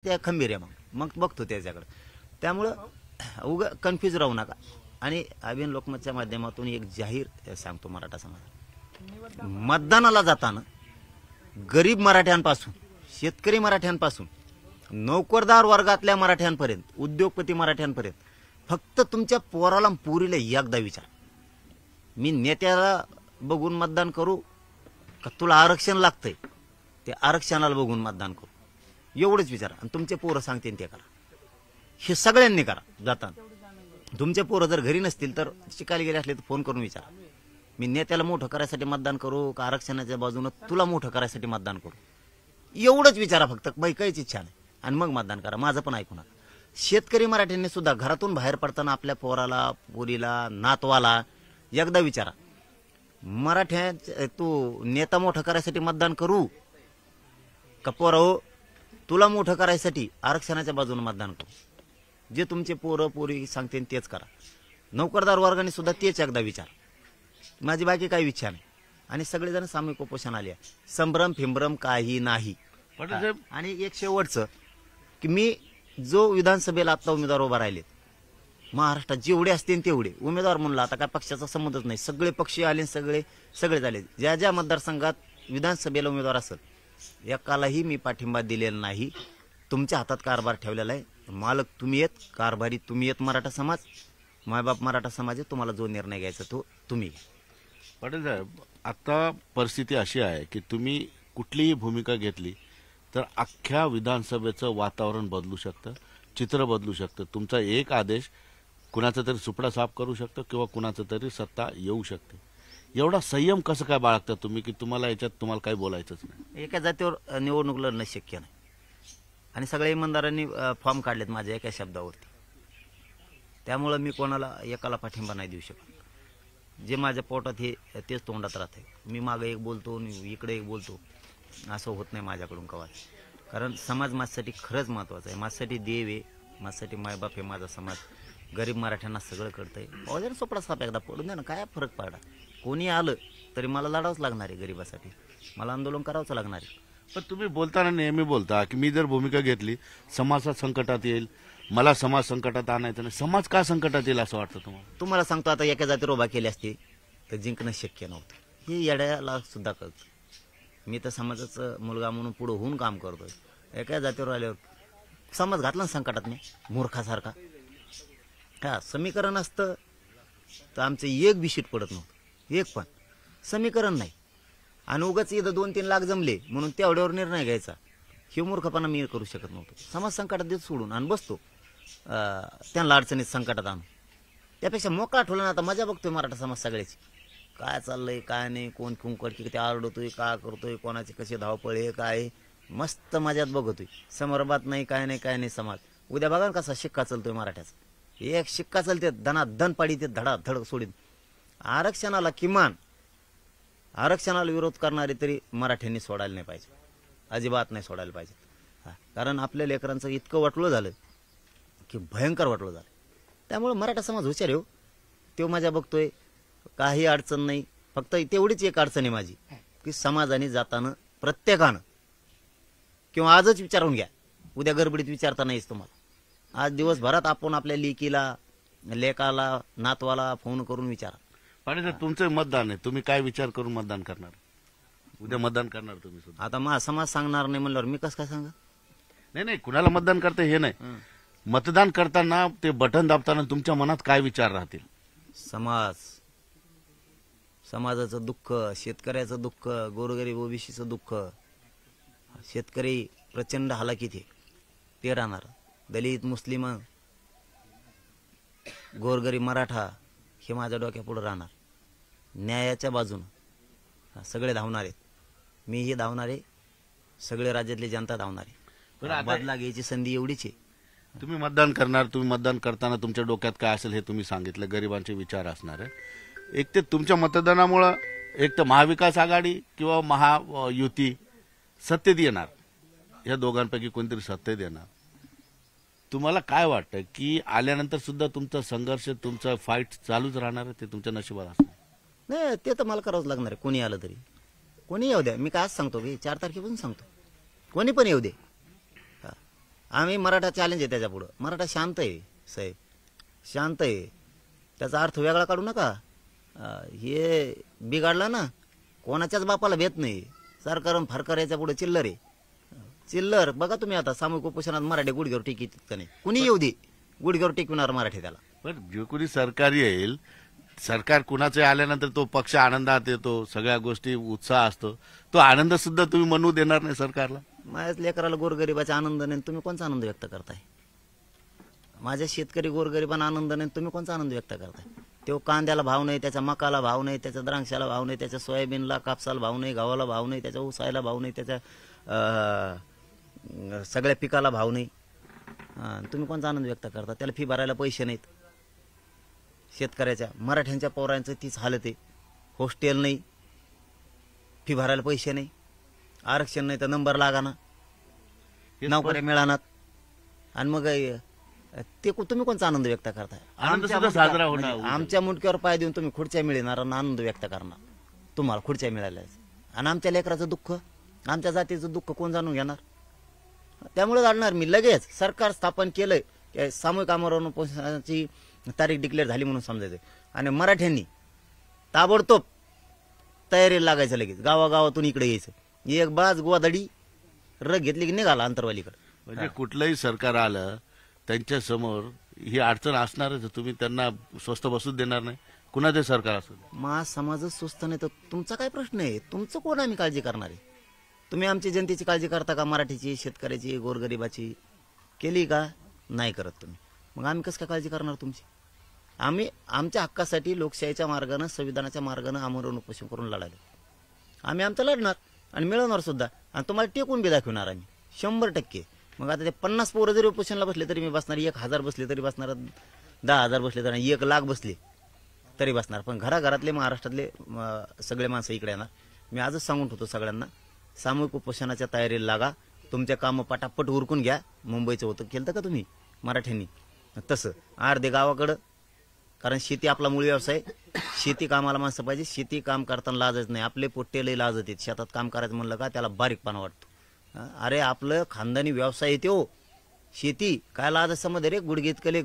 त्या खंबीर आहे मग बघतो त्याच्याकडे. त्यामुळं कन्फ्यूज राहू नका. आणि अभियान लोकमतच्या माध्यमातून एक जाहीर सांगतो मराठा समाज, मतदानाला जाताना गरीब मराठ्यांपासून, शेतकरी मराठ्यांपासून, नोकरदार वर्गातल्या मराठ्यांपर्यंत, उद्योगपती मराठ्यांपर्यंत, फक्त तुमच्या पोराला पुरीला एकदा विचार, मी नेत्याला बघून मतदान करू का तुला आरक्षण लागतंय ते आरक्षणाला बघून मतदान करू, एवढंच विचारा. आणि तुमचे पोरं सांगतील ते करा. हे सगळ्यांनी करा. जाताना तुमचे पोरं जर घरी नसतील तर शिकायला गेले असले तर फोन करून विचारा, मी नेत्याला मोठं करायसाठी मतदान करू का आरक्षणाच्या बाजूनं तुला मोठं करायसाठी मतदान करू, एवढंच विचारा फक्त. बाई काहीच इच्छा नाही. आणि मग मतदान करा. माझं पण ऐकू नका. शेतकरी मराठ्यांनी सुद्धा घरातून बाहेर पडताना आपल्या पोराला, पोरीला, नातवाला एकदा विचारा, मराठ्या तू नेता मोठं करायसाठी मतदान करू का पोराओ तुला मोठं करायसाठी आरक्षणाच्या बाजूने मतदान करू. जे तुमचे पोरं पोरी सांगते तेच करा. नोकरदार वर्गाने सुद्धा तेच एकदा विचार. माझी बाकी काही इच्छा नाही. आणि सगळेजण सामूहिक उपोषण आले. संभ्रम फिंभ्रम काही नाही. आणि एक शेवटचं की मी जो विधानसभेला आता उमेदवार उभा राहिलेत महाराष्ट्रात जेवढे असतील तेवढे उमेदवार म्हणला, आता काय पक्षाचा संबंधच नाही, सगळे पक्षी आले, सगळे झाले. ज्या ज्या मतदारसंघात विधानसभेला उमेदवार असेल एकालाही मी पाठिंबा दिलेला नाही. तुमच्या हातात कारभार ठेवलेला आहे. मालक तुम्ही आहेत, कारभारी तुम्ही आहेत. मराठा समाज, मायबाप मराठा समाज आहे. तुम्हाला जो निर्णय घ्यायचा तो तुम्ही घ्या. पाटील साहेब, आता परिस्थिती अशी आहे की तुम्ही कुठलीही भूमिका घेतली तर अख्ख्या विधानसभेचं वातावरण बदलू शकतं, चित्र बदलू शकतं. तुमचा एक आदेश कुणाचा तरी सुपडा साफ करू शकतो किंवा कुणाचं तरी सत्ता येऊ शकते. एवढा संयम कसं काय बाळगता तुम्ही की तुम्हाला याच्यात तुम्हाला काही बोलायचंच नाही? एका जातीवर निवडणूक लढणं शक्य नाही. आणि सगळ्या इमानदारांनी फॉर्म काढलेत माझ्या एका शब्दावरती. त्यामुळं मी कोणाला एकाला पाठिंबा नाही देऊ शकत. जे माझ्या पोटात हे तेच तोंडात राहते. मी मागं एक बोलतो इकडे एक बोलतो, असं होत नाही माझ्याकडून कवा. कारण समाज माझ्यासाठी खरंच महत्त्वाचा आहे. माझ्यासाठी देव आहे, माझ्यासाठी मायबाप आहे. माझा समाज गरीब मराठ्यांना सगळं करतंय. अजून सोपडा साप एकदा पडून द्या ना, काय फरक पडला. कोणी आलं तरी मला लढावंच लागणार आहे. गरिबासाठी मला आंदोलन करावंच लागणार आहे. पण तुम्ही बोलताना नेहमी बोलता की मी जर भूमिका घेतली समाज संकटात येईल, मला समाज संकटात आणायचं नाही. समाज का संकटात येईल असं वाटतं तुम्हाला? तुम्हाला सांगतो, आता एका जातीवर उभा केली असती तर जिंकणं शक्य नव्हतं. हे येड्याला सुद्धा कळतं. मी तर समाजाचा मुलगा म्हणून पुढे होऊन काम करतोय. एका जातीवर आल्यावर समाज घातला ना संकटात, मी मूर्खासारखा. हा समीकरण असतं तर आमचं एक बी शीट पडत नव्हतं. एक पण समीकरण नाही. आणि उगाच इथं 2-3 लाख जमले म्हणून तेवढ्यावर निर्णय घ्यायचा, हे मूर्खपणा मी करू शकत नव्हतो. समाज संकटात देत सोडून आणि बसतो त्यांना अडचणीत संकटात आणून. त्यापेक्षा मोकळा ठेवला ना. आता मजा बघतोय मराठा समाज सगळ्याची, काय चाललंय काय नाही, कोण कुंकड किती आरडतोय, काय करतोय, कोणाचे कसे धावपळे, काय मस्त मजात बघतोय. समरबात नाही, काय नाही समाज. उद्या बघा ना कसा शिक्का चालतोय मराठ्याचा. एक शिक्का चालते, धनाधन पाडी ते धडाधड सोडीत. आरक्षणाला किमान आरक्षणाला विरोध करणारे तरी मराठ्यांनी सोडायला नाही पाहिजे, अजिबात नाही सोडायला पाहिजे. कारण आपल्या लेकरांचं इतकं वाटलं झालं की भयंकर वाटलं झालं. त्यामुळे मराठा समाज हुशार आहे. तो माझ्या बघतोय, काही अडचण नाही. फक्त तेवढीच एक अडचण आहे माझी की समाजाने जाताना प्रत्येकानं किंवा आजच विचारून घ्या, उद्या गडबडीत विचारता नाहीच तुम्हाला. आज दिवसभरात आपण आपल्या लेकीला, लेकाला, नातवाला फोन करून विचारा. पाटील साहेब, तुमचं मतदान आहे, तुम्ही काय विचार करून मतदान करणार? उद्या मतदान करणार तुम्ही सुद्धा. आता माझा समाज सांगणार नाही म्हणल्यावर मी कसं काय सांगा? नाही, कुणाला मतदान करते हे नाही. मतदान करताना ते बटन दाबताना तुमच्या मनात काय विचार राहतील? समाजाचं दुःख, शेतकऱ्याचं दुःख, गोरगरीब ओबीसीचं दुःख. शेतकरी प्रचंड हालाकीत ते राहणार. दलित, मुस्लिम, गोरगरीब मराठा हे माझ्या डोक्यापुढे राहणार. न्यायाच्या बाजूनं सगळे धावणार आहेत. मीही धावणार आहे, सगळे राज्यातली जनता धावणार आहे. बदला घ्यायची संधी एवढीच आहे. तुम्ही मतदान करणार, तुम्ही मतदान करताना तुमच्या डोक्यात काय असेल हे तुम्ही सांगितलं, गरिबांचे विचार असणार आहे. एक ते तुमच्या मतदानामुळं एक तर महाविकास आघाडी किंवा महायुती सत्तेत येणार, या दोघांपैकी कोणतरी सत्तेत येणार. तुम्हाला काय वाटतं की आल्यानंतर सुद्धा तुमचा संघर्ष, तुमचा फाईट चालूच राहणार आहे? ते तुमच्या नशिबात असणार नाही. ते तर मला करावंच लागणार आहे. कोणी आलं तरी, कोणी येऊ द्या. मी काय सांगतो की 4 तारखेपासून सांगतो, कोणी पण येऊ दे. आम्ही मराठा चॅलेंज आहे त्याच्यापुढं. मराठा शांत आहे साहेब, शांत आहे. त्याचा अर्थ वेगळा काढू नका. हे बिघडलं ना, कोणाच्याच बापाला भेट नाही. सरकार फारकार याच्या पुढे चिल्लर आहे, चिल्लर. बघा तुम्ही आता सामूहिक उपोषणात मराठी गुडघ्यावर टिकीत का नाही? कुणी येऊ दे, गुडघ्यावर टिकविणार मराठी त्याला. पण जे कोणी सरकार येईल, सरकार कुणाचे आल्यानंतर तो पक्ष आनंदात येतो, सगळ्या गोष्टी उत्साह असतो, तो आनंद सुद्धा तुम्ही म्हणू देणार नाही सरकारला? माझ्याच लेकराला गोरगरिबाचा आनंद नाही, तुम्ही कोणचा आनंद व्यक्त करताय? माझ्या शेतकरी गोरगरिबांना आनंद नाही, तुम्ही कोणचा आनंद व्यक्त करताय? तो कांद्याला भाव नाही, त्याच्या मकाला भाव नाही, त्याच्या द्राक्षाला भाव नाही, त्याच्या सोयाबीनला कापसाला भाव नाही, गव्हाला भाव नाही, त्याच्या ऊसायला भाव नाही, त्याच्या सगळ्या पिकाला भाव नाही. तुम्ही कोणचा आनंद व्यक्त करता? त्याला फी भरायला पैसे नाहीत. शेतकऱ्याच्या मराठ्यांच्या पोरांचं तीच हालत आहे. हॉस्टेल नाही, फी भरायला पैसे नाही, आरक्षण नाही तर नंबर लागाना, नोकऱ्या मिळानात. आणि मग ते तुम्ही कोणचा आनंद व्यक्त करताय? आनंद सुद्धा साजरा होणार. आमच्या मुंडक्यावर पाय देऊन तुम्ही खुर्च्या मिळणार आणि आनंद व्यक्त करणार, तुम्हाला खुर्च्या मिळाल्या. आणि आमच्या लेकराचं दुःख, आमच्या जातीचं दुःख कोण जाणून घेणार? त्यामुळे जाणणार मी लगेच. सरकार स्थापन केलंय, सामूहिक आमरण उपोषणाची तारीख डिक्लेअर झाली म्हणून समजायचं. आणि मराठ्यांनी ताबडतोब तयारीला लागायचं, लगेच गावागावातून इकडे यायचं. एक बाज गोदडी रग घेतली की निघाला अंतरवालीकडे. म्हणजे कुठलंही सरकार आलं त्यांच्या समोर ही अडचण असणारच. तुम्ही त्यांना स्वस्त बसूच देणार नाही, कुणाचे सरकार असू दे. मा समाजच सुस्त नाही तर तुमचा काय प्रश्न आहे? तुमचं कोण आम्ही काळजी करणार आहे? तुम्ही आमची जनतेची काळजी करता का? मराठीची, शेतकऱ्याची, गोरगरिबाची केली का? नाही करत तुम्ही. मग आम्ही कसं काय काळजी करणार तुमची? आम्ही आमच्या हक्कासाठी लोकशाहीच्या मार्गानं, संविधानाच्या मार्गानं आमरण उपोषण करून लढायलो. आम्ही आमचं लढणार आणि मिळवणार सुद्धा. आणि तुम्हाला टेकून बी दाखवणार आम्ही 100%. मग आता ते 50 पोरं जरी उपोषणाला बसले तरी मी बसणार, 1000 बसले तरी बसणार, 10,000 बसले तरी, 1,00,000 बसले तरी बसणार. पण घराघरातले महाराष्ट्रातले सगळे माणसं इकडे येणार. मी आजच सांगून ठेवतो सगळ्यांना, सामूहिक उपोषणाच्या तयारीला लागा. तुमच्या कामं पटापट उरकून घ्या. मुंबईचं होतं केलं का तुम्ही मराठ्यांनी? तसं अर्धे गावाकडं, कारण शेती आपला मूळ व्यवसाय. शेती कामाला माणसं पाहिजे. शेती काम करताना लाजच नाही. आपले पोट्टे लई लाजत आहेत. शेतात काम करायचं म्हणलं का त्याला बारीकपणा वाटतो. अरे आपलं खानदानी व्यवसाय येते हो शेती. काय लाज समजे रे? गुडघे इतकले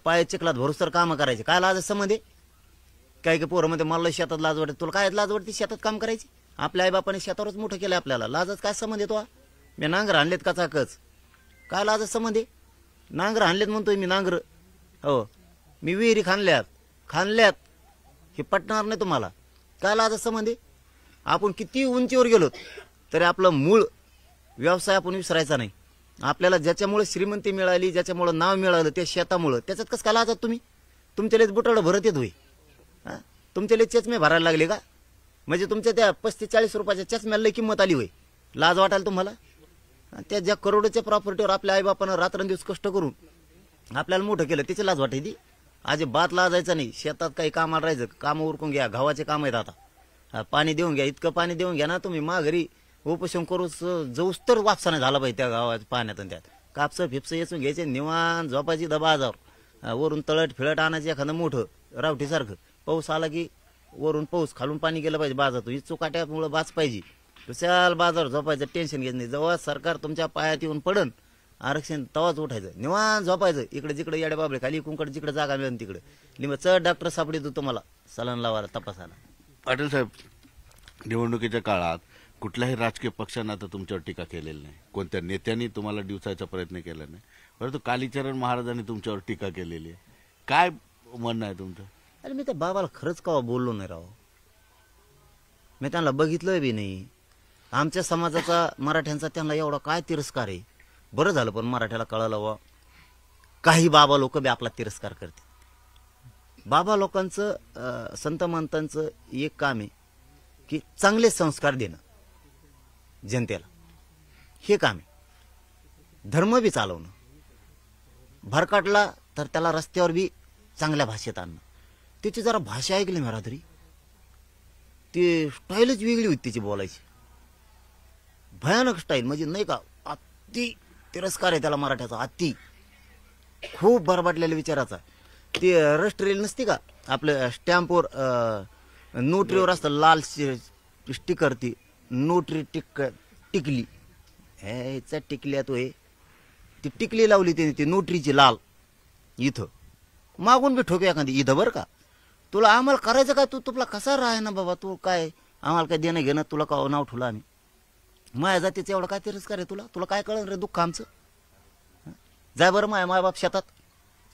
पाय चिखलात भरोसर कामं करायचे, काय लाज समजे? काही काही पोरं मध्ये मला शेतात लाज वाटते. तुला काय लाज वाटते शेतात काम करायची? आपल्या आईबापाने शेतावरच मोठं केलं आपल्याला. लाजच काय संबंध येतो? मी नांगर आणलेत कचाकच, काय लाज संबंध? नांगर आणलेत म्हणतोय मी, नांगर. हो, मी विहिरी खाणल्यात हे पटणार नाही तुम्हाला. काय लाज संबंध? आपण किती उंचीवर गेलो तरी आपलं मूळ व्यवसाय आपण विसरायचा नाही. आपल्याला ज्याच्यामुळे श्रीमंती मिळाली, ज्याच्यामुळे नाव मिळालं, ते शेतामुळं. त्याच्यात कसं काय लाजत तुम्ही? तुमच्यालेच बुटाडं भरत येत होई? तुमच्यालेच चष्मे भरायला लागले का? म्हणजे तुमच्या त्या 35-40 रुपयाच्या चष्म्याला लई किंमत आली होय? लाज वाटायला तुम्हाला? त्या ज्या करोडोच्या प्रॉपर्टीवर आपल्या आईबापानं रात्रंदिवस कष्ट करून आपल्याला मोठं केलं, त्याची लाज वाटायची? अजिबात लाजायचं नाही. शेतात काही कामाला राहायचं, कामं उरकून घ्या. गव्हाचे काम आहेत आता, पाणी देऊन घ्या. इतकं पाणी देऊन घ्या ना तुम्ही, माघारी उपोषण करूच जाऊस तर वापसा नाही झाला पाहिजे त्या गावाच्या पाण्यात. आणि त्यात कापसं फिपसं येचून घ्यायचे, निवांत झोपायची दबाजावर. वरून तळट फिळट आणायचं एखादं मोठं रावठीसारखं. पाऊस आला की वरून पाऊस, खालून पाणी गेलं पाहिजे बाजारातून. ही चुकाट्यामुळे बाज पाहिजे. विशाल बाजारावर झोपायचं, टेन्शन घ्यायचं नाही. जेव्हा सरकार तुमच्या पायात येऊन पडन आरक्षण, तवाच उठायचं, निवांत झोपायचं. इकडे जिकडे येड्या बाबळे खाली कुंकड जिकडे जागा मिळेल तिकडे लिंब चढ डॉक्टर सापडतो तुम्हाला सलन लावायला, तपासायला. पाटील साहेब, निवडणुकीच्या काळात कुठल्याही राजकीय पक्षानं आता तुमच्यावर टीका केलेली नाही, कोणत्या नेत्यांनी तुम्हाला डिवचायचा प्रयत्न केला नाही, परंतु कालीचरण महाराजांनी तुमच्यावर टीका केलेली आहे. काय म्हणणं आहे तुमचं? अरे मी त्या बाबाला खरंच कवा बोललो नाही राव. मी त्यांना बघितलंय बी नाही. आमच्या समाजाचा, मराठ्यांचा त्यांना एवढा काय तिरस्कार आहे? बरं झालं पण मराठ्याला कळालं वा, काही बाबा लोक बी आपला तिरस्कार करते. बाबा लोकांचं, संत महंतांचं एक काम आहे की चांगले संस्कार देणं जनतेला, हे काम आहे. धर्म बी चालवणं, भरकाटला तर त्याला रस्त्यावर बी चांगल्या भाषेत आणणं. त्याची जरा भाषा ऐकली मी रात्री, ती स्टाईलच वेगळी होती त्याची बोलायची, भयानक स्टाईल. म्हणजे नाही का, अति तिरस्कार आहे त्याला मराठ्याचा, अति खूप बरबाटलेल्या विचाराचा. ते रस्ट्रेल नसते का आपलं, स्टॅम्पवर नोटरीवर असतं लाल स्टिकर, ती नोटरी टिकली ह्याचा टिकल्या तो हे ती टिकली लावली त्याने ती नोटरीची लाल इथं मागून बी ठोके एखादी इथं बरं का. तुला आम्हाला करायचं काय, तू तुला कसा राह ना बाबा, तू काय आम्हाला काय देणं घेणं, तुला का नाव ठेवलं आम्ही, माया जातीचं एवढं काय तिरस्कार आहे तुला, तुला काय कळलं रे दुःख आमचं. जाय बरं माय मायबाप शेतात,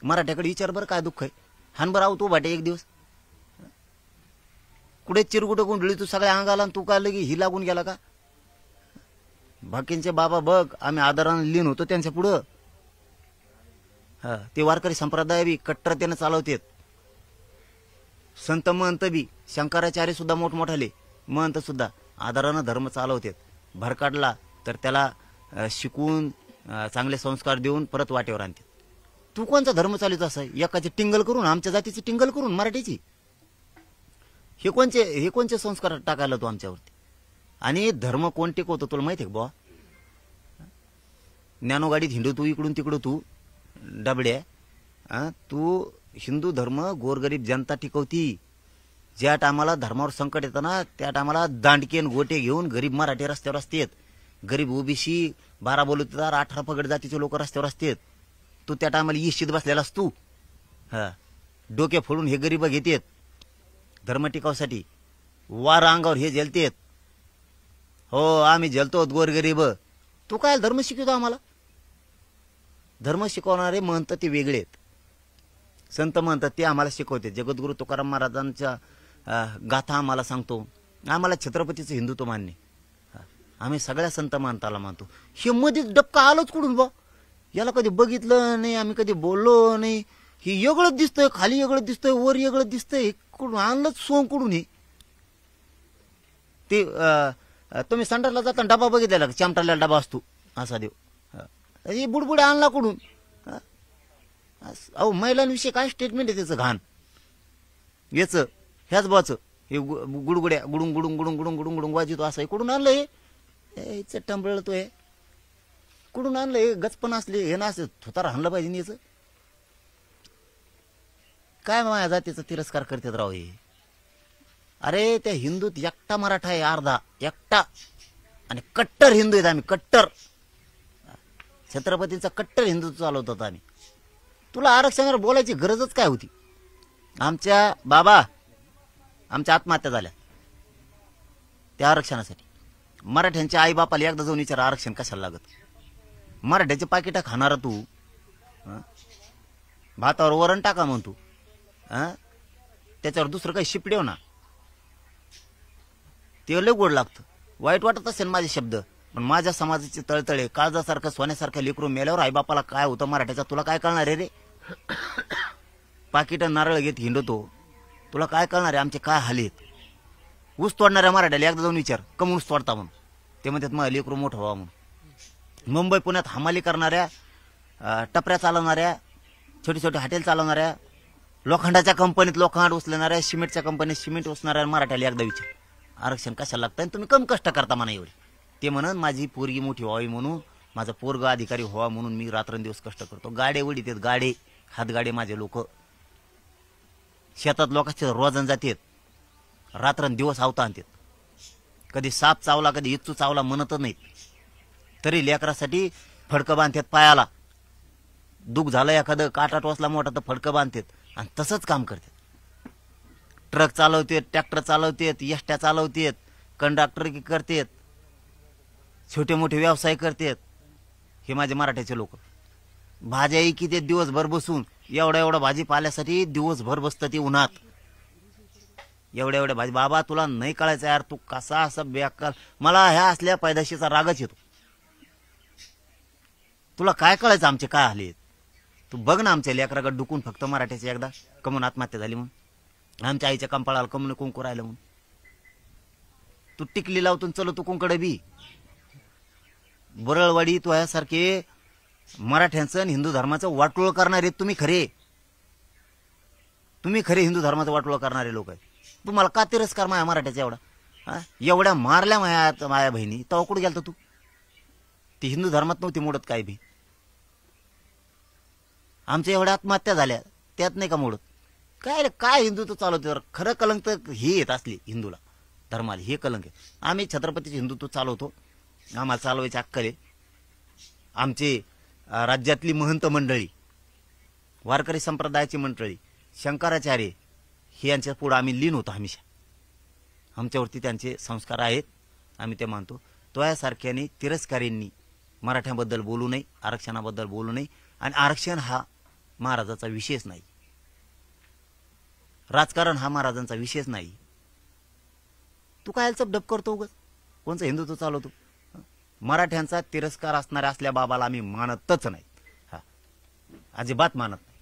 मराठ्याकडे विचार बरं काय दुःख आहे, हान बरं आहो तू भाटे एक दिवस, कुठे चिरकुटं गुंडळी तू सगळ्या अंगाला, आणि तू काय लगी ही लागून गेला का. बाकींचे बाबा बघ आम्ही आदराने लीन होतो त्यांच्या पुढं. ते वारकरी संप्रदाय बी कट्टरतेनं चालवतेत, संत महंत बी शंकराचार्य सुद्धा मोठमोठाले महंत सुद्धा आदरानं धर्म चालवतेत. भरकाडला तर त्याला शिकवून चांगले संस्कार देऊन परत वाटेवर आणते. तू कोणचा धर्म चालवत असा, एकाचे टिंगल करून, आमच्या जातीची टिंगल करून मराठीची, हे कोणचे संस्कार टाकायला तू आमच्यावरती. आणि धर्म कोण टिकवतो तुला माहिती आहे का बुवा. ज्ञानोगाडीत हिंदू तू इकडून तिकडं तू डबड्या, तू हिंदू धर्म गोरगरीब जनता टिकवती. ज्या टायमाला धर्मावर संकट येतं ना त्या टायमाला दांडकेन गोटे घेऊन गरीब मराठी रस्त्यावर असतात, गरीब ओबीसी 12 बलुतेदार 18 पगड जातीचे लोक रस्त्यावर असतात. तू त्या टायमाला इशित बसलेलास तू. डोके फोडून हे गरीब घेतेत धर्म टिकावसाठी, वार अंगावर हे झेलतेत. हो आम्ही झेलतो गोरगरीब. तू काय धर्म शिकवतो आम्हाला. धर्म शिकवणारे महंत ते वेगळे आहेत, संत म्हणतात ते आम्हाला शिकवते. जगद्गुरु तुकाराम महाराजांच्या गाथा आम्हाला सांगतो. आम्हाला छत्रपतीचं हिंदुत्व मान्य, आम्ही सगळ्या संत महंताला मानतो. हे मध्येच डबका आलोच कुठून बा, याला कधी बघितलं नाही, आम्ही कधी बोललो नाही. हे वेगळंच दिसतंय, खाली वेगळं दिसतंय, वर वेगळं दिसतंय, कुठून आणलंच सोंग कुठून. हे ते तुम्ही संडासला जाताना डबा बघितलेला, चामटाला डबा असतो असा देव, हे बुडबुडे आणला कुठून. अहो महिलांविषयी काय स्टेटमेंट आहे त्याचं घाण याच ह्याच बाचं, हे गुडगुड्या गुडुंग गुडुंग गुडुंग गुडुंग गुडुंग गुडुंग वाजतो असं आहे. कुठून आणलं हे टंबळ तो हे कुठून आणलं हे. गचपण असले हे ना असं थोतार हाणलं पाहिजे याचं. काय माझ्या जातीचा तिरस्कार करतात राव हे. अरे त्या हिंदूत एकटा मराठा आहे, अर्धा एकटा, आणि कट्टर हिंदू आहेत आम्ही, कट्टर छत्रपतींचा कट्टर हिंदुत्व चालवतात आम्ही. तुला आरक्षणावर बोलायची गरजच काय होती. आमच्या बाबा आमच्या आत्महत्या झाल्या त्या आरक्षणासाठी. मराठ्यांच्या आई बापाला एकदा जाऊन विचार आरक्षण कशाला लागत. मराठ्याचे पाकिटा खाणारा तू, भातावर वरण टाका म्हणतो, त्याच्यावर दुसरं काही शिपडेव ना, ते लय गोड लागतं. वाईट वाटत असेल माझे शब्द, पण माझ्या समाजाचे तळतळे काळजासारखं सोन्यासारखं लेकरू मेल्यावर आईबापाला काय होतं मराठ्याचा तुला काय कळणार आहे रे. पाकिट नारळ घेत हिंडतो, तुला काय कळणार आहे आमचे काय हाल आहेत. ऊस तोडणाऱ्या मराठ्याला एकदा जाऊन विचार कम ऊस तोडता म्हणून, ते म्हणतात मग लेकरू मोठं व्हावं म्हणून. मुंबई पुण्यात हमाली करणाऱ्या, टपऱ्या चालवणाऱ्या, छोटी छोटी हॉटेल चालवणाऱ्या, लोखंडाच्या कंपनीत लोखंड उचलणाऱ्या, सिमेंटच्या कंपनीत सिमेंट उचलणाऱ्या मराठ्याला एकदा विचार आरक्षण कशाला लागतं आणि तुम्ही कम कष्ट करता म्हणा एवढे. ते म्हणून माझी पोरगी मोठी व्हावी म्हणून, माझा पोरगा अधिकारी व्हावा म्हणून मी रात्रंदिवस कष्ट करतो. गाडे वडीत आहेत, गाडे हातगाडे माझे लोक शेतात लोकांचे रोजन जातात, रात्रंदिवस आवता आणतात. कधी साप चावला कधी इच्चू चावला म्हणतच नाहीत, तरी लेकरासाठी फडकं बांधतात पायाला. दुःख झालं एखादं काटा टोचला मोठा तर फडकं बांधतात आणि तसंच काम करतात. ट्रक चालवतात, ट्रॅक्टर चालवतात, एसट्या चालवतात, कंडक्टर करतात, छोटे मोठे व्यवसाय करतात. हे माझे मराठ्याचे लोक. भाज्या किती दिवसभर बसून एवढ्या एवढ्या भाजीपाल्यासाठी दिवसभर बसतं ती उन्हात. एवढ्या एवढ्या भाजी. बाबा तुला नाही कळायचं यार, तू कसा असं बेकार. मला ह्या असल्या पैदाशीचा रागच येतो. तुला काय कळायचं आमचे काय आले. तू बघ ना आमच्या लेकराकडे डुकून फक्त मराठ्याचे एकदा कमून आत्महत्या झाली म्हणून, आमच्या आईच्या कंपाळाला कमून कुंकू राहिलं म्हणून. तू टिकली लावतून चलो तू कुंकडे बी बरळवाडी तू यासारखे मराठ्यांचं आणि हिंदू धर्माचं वाटोळ करणारे तुम्ही खरे. तुम्ही खरे हिंदू धर्माचं वाटोळ करणारे लोक आहेत. तुम्हाला का तिरस्कार माया मराठ्याचा एवढा. एवढ्या मारल्या माया बहिणी तेव्हा कुठे गेलता तू. ती हिंदू धर्मात नव्हती मोडत काय बी. आमच्या एवढ्या आत्महत्या झाल्या त्यात नाही का मोडत. काय काय हिंदुत्व चालवते. खरं कलंक तर हे येत असली हिंदूला धर्माला, हे कलंक आहे. आम्ही छत्रपतीचे हिंदुत्व चालवतो, आम्हाला चालवायची अक्कल आहे. आमचे राज्यातली महंत मंडळी, वारकरी संप्रदायाची मंडळी, शंकराचार्य हे यांच्या पुढे आम्ही लीन होतो. हमेशा आमच्यावरती त्यांचे संस्कार आहेत, आम्ही ते मानतो. तो यासारख्याने तिरस्कारींनी मराठ्यांबद्दल बोलू नये, आरक्षणाबद्दल बोलू नये. आणि आरक्षण हा महाराजाचा विषयच नाही, राजकारण हा महाराजांचा विषयच नाही. तू काय चपडप करतो उगाच, कोणचं हिंदुत्व चालवतो? मराठ्यांचा तिरस्कार असणाऱ्या असल्या बाबाला आम्ही मानतच नाही, हा अजिबात मानत नाही.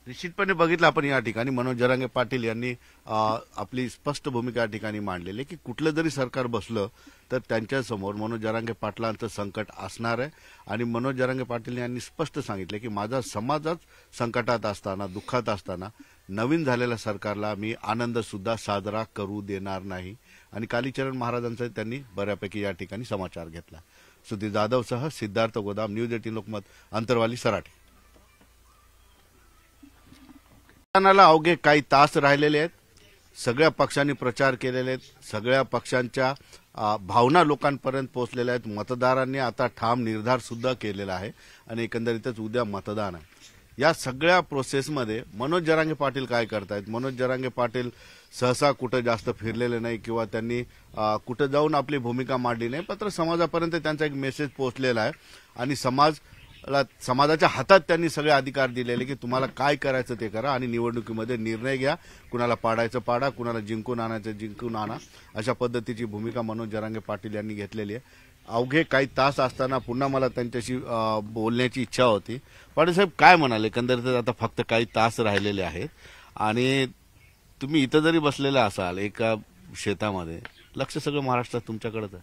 निश्चितपणे बघितलं आपण या ठिकाणी मनोज जरांगे पाटील यांनी आपली स्पष्ट भूमिका या ठिकाणी मांडलेली की कुठलं जरी सरकार बसलं तर त्यांच्यासमोर मनोज जरांगे पाटलांचं संकट असणार आहे. आणि मनोज जरांगे पाटील यांनी स्पष्ट सांगितले की माझा समाजच संकटात असताना, दुःखात असताना नवीन झालेल्या सरकारला मी आनंद सुद्धा साजरा करू देणार नाही. आणि कालीचरण महाराजांचा त्यांनी बऱ्यापैकी या ठिकाणी समाचार घेतला. सुधीर जाधवसह सिद्धार्थ गोदाम, न्यूज 18 लोकमत, अंतरवाली, सराटी. मतदानाला अवघे काही तास राहिलेले आहेत. सगळ्या पक्षांनी प्रचार केलेले आहेत, सगळ्या पक्षांच्या भावना लोकांपर्यंत पोहोचलेल्या आहेत. मतदारांनी आता ठाम निर्धार सुद्धा केलेला आहे आणि एकंदरीतच उद्या मतदान आहे. या सगळ्या प्रोसेसमध्ये मनोज जरांगे पाटील काय करतायत? मनोज जरांगे पाटील सहसा कुठं जास्त फिरलेले नाही किंवा त्यांनी कुठं जाऊन आपली भूमिका मांडली नाही. मात्र समाजापर्यंत त्यांचा एक मेसेज पोहोचलेला आहे आणि समाजाच्या हातात त्यांनी सगळे अधिकार दिलेले की तुम्हाला काय करायचं ते करा आणि निवडणुकीमध्ये निर्णय घ्या. कुणाला पाडायचं पाडा, कुणाला जिंकून आणायचं जिंकून आणा. अशा पद्धतीची भूमिका मनोज जरांगे पाटील यांनी घेतलेली आहे. अवघे काही तास असताना पुन्हा मला त्यांच्याशी बोलण्याची इच्छा होती. पाटील साहेब काय म्हणाले? एकंदरीत आता फक्त काही तास राहिलेले आहेत आणि तुम्ही इथं जरी बसलेला असाल एका शेतामध्ये, लक्ष सगळं महाराष्ट्रात तुमच्याकडेच आहे.